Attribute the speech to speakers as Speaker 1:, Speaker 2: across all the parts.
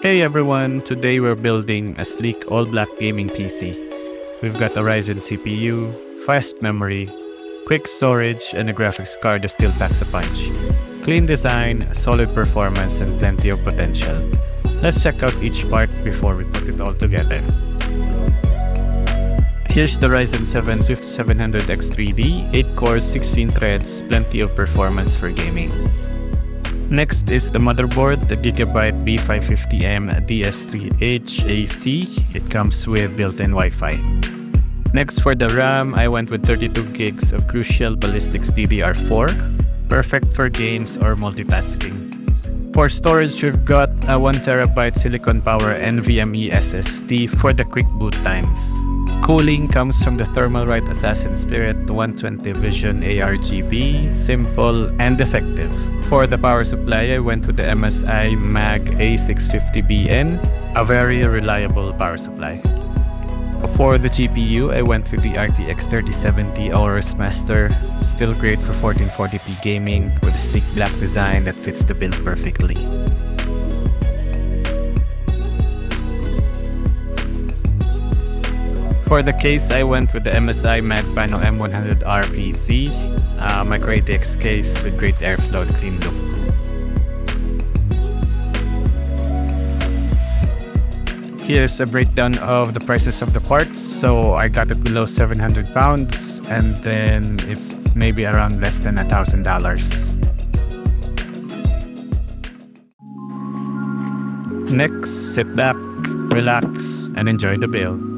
Speaker 1: Hey everyone, today we're building a sleek all-black gaming PC. We've got a Ryzen CPU, fast memory, quick storage, and a graphics card that still packs a punch. Clean design, solid performance, and plenty of potential. Let's check out each part before we put it all together. Here's the Ryzen 7 5700X3D, 8 cores, 16 threads, plenty of performance for gaming. Next is the motherboard, the Gigabyte B550M DS3H AC. It comes with built-in Wi-Fi. Next for the RAM, I went with 32 gigs of Crucial Ballistix DDR4, perfect for games or multitasking. For storage, we've got a 1TB Silicon Power NVMe SSD for the quick boot times. Cooling comes from the Thermalright Assassin Spirit 120 Vision ARGB, simple and effective. For the power supply, I went with the MSI Mag A650BN, a very reliable power supply. For the GPU, I went with the RTX 3070 AORUS Master, still great for 1440p gaming with a sleek black design that fits the build perfectly. For the case, I went with the MSI Magpano M100R PC, micro ATX case with great airflow and clean look. Here's a breakdown of the prices of the parts. So I got it below 700 pounds, and then it's maybe around less than $1,000. Next, sit back, relax, and enjoy the build.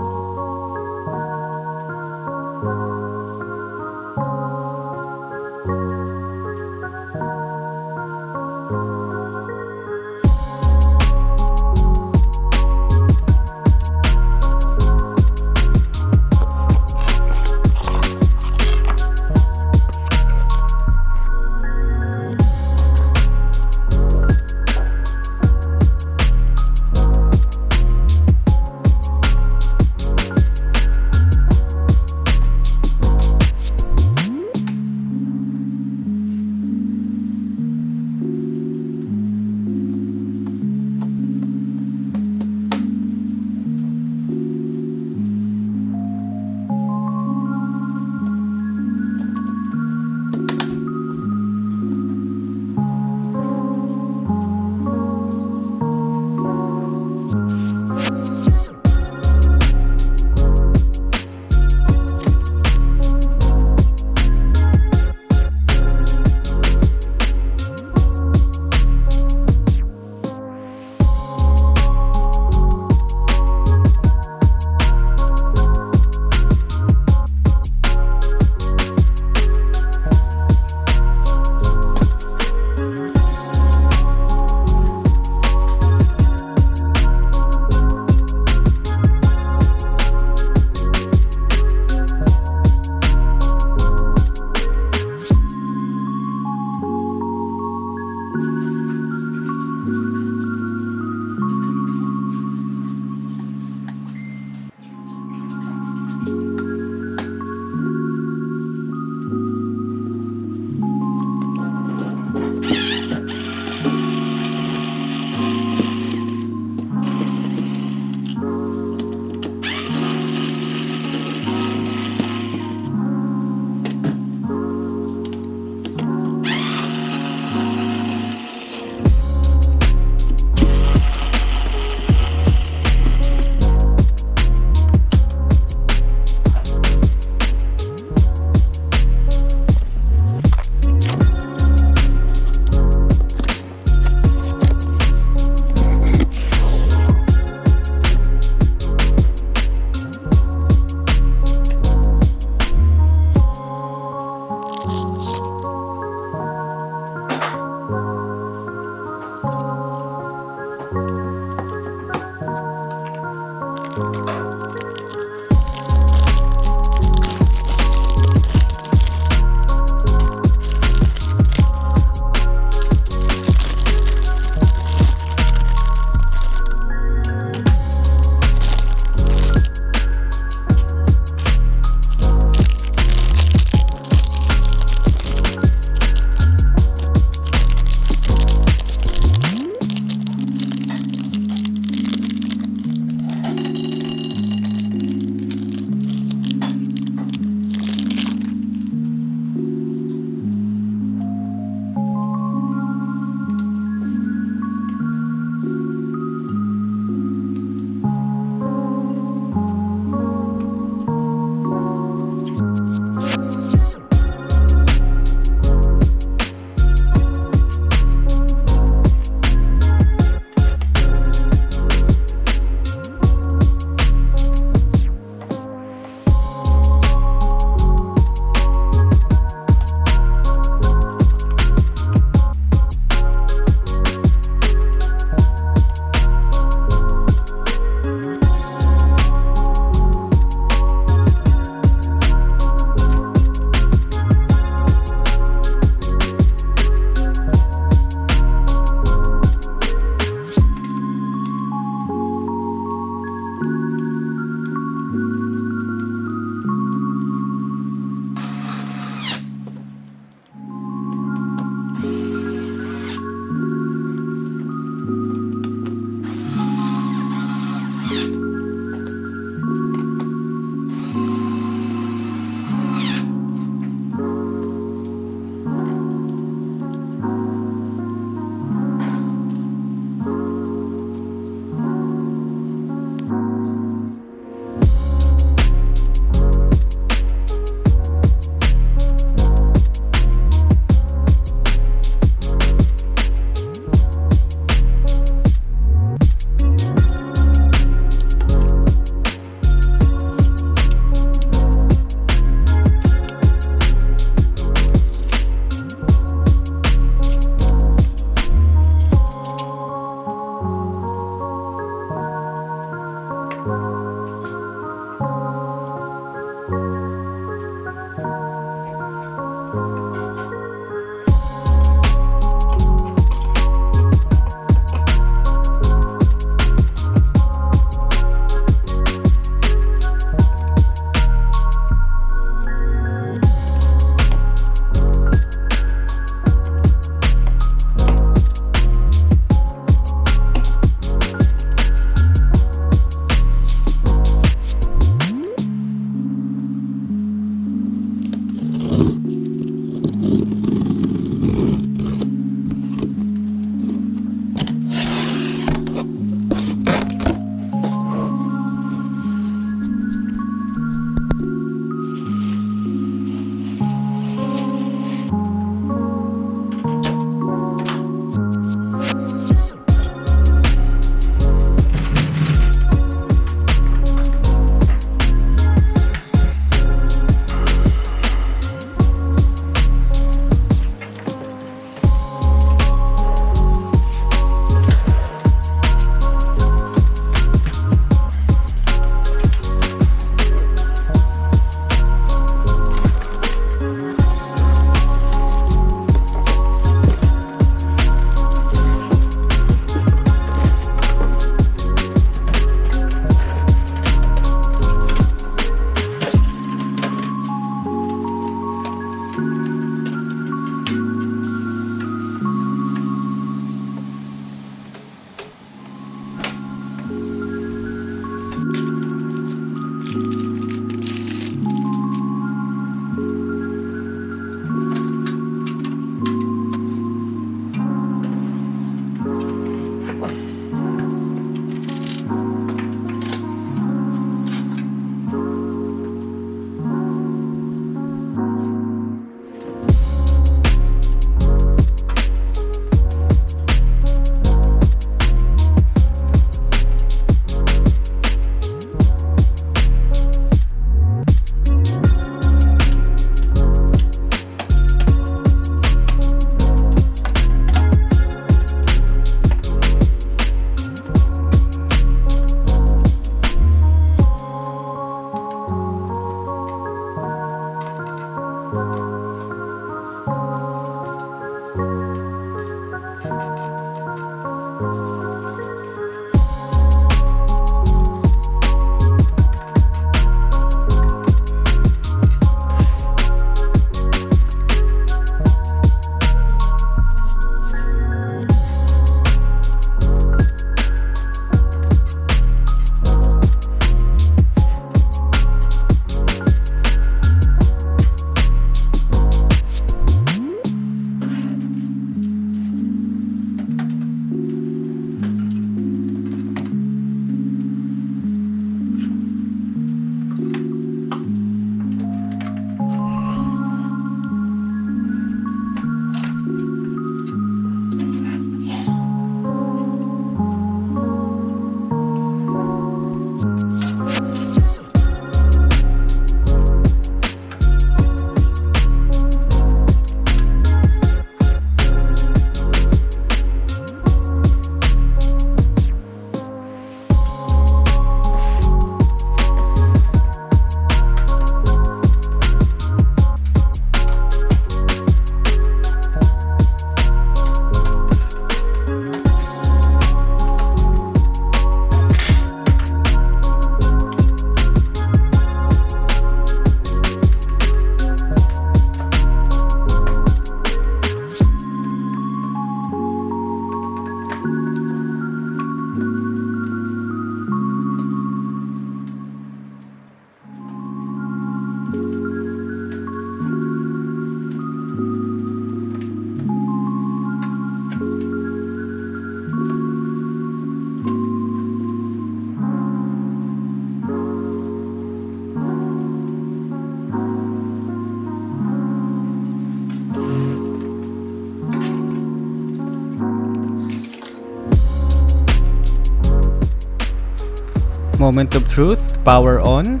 Speaker 1: Moment of truth, power on.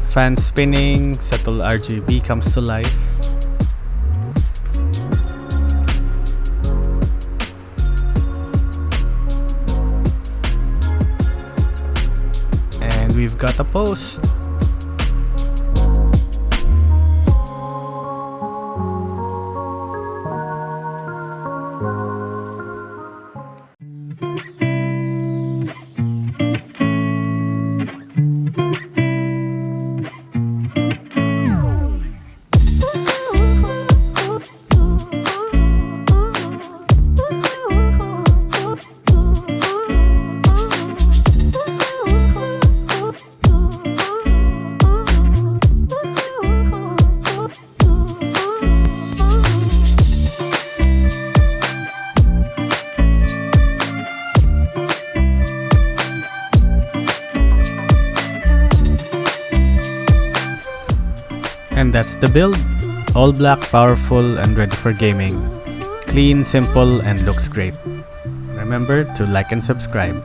Speaker 1: Fans spinning, subtle RGB comes to life. And we've got a post. And that's the build. All black, powerful, and ready for gaming. Clean, simple, and looks great. Remember to like and subscribe.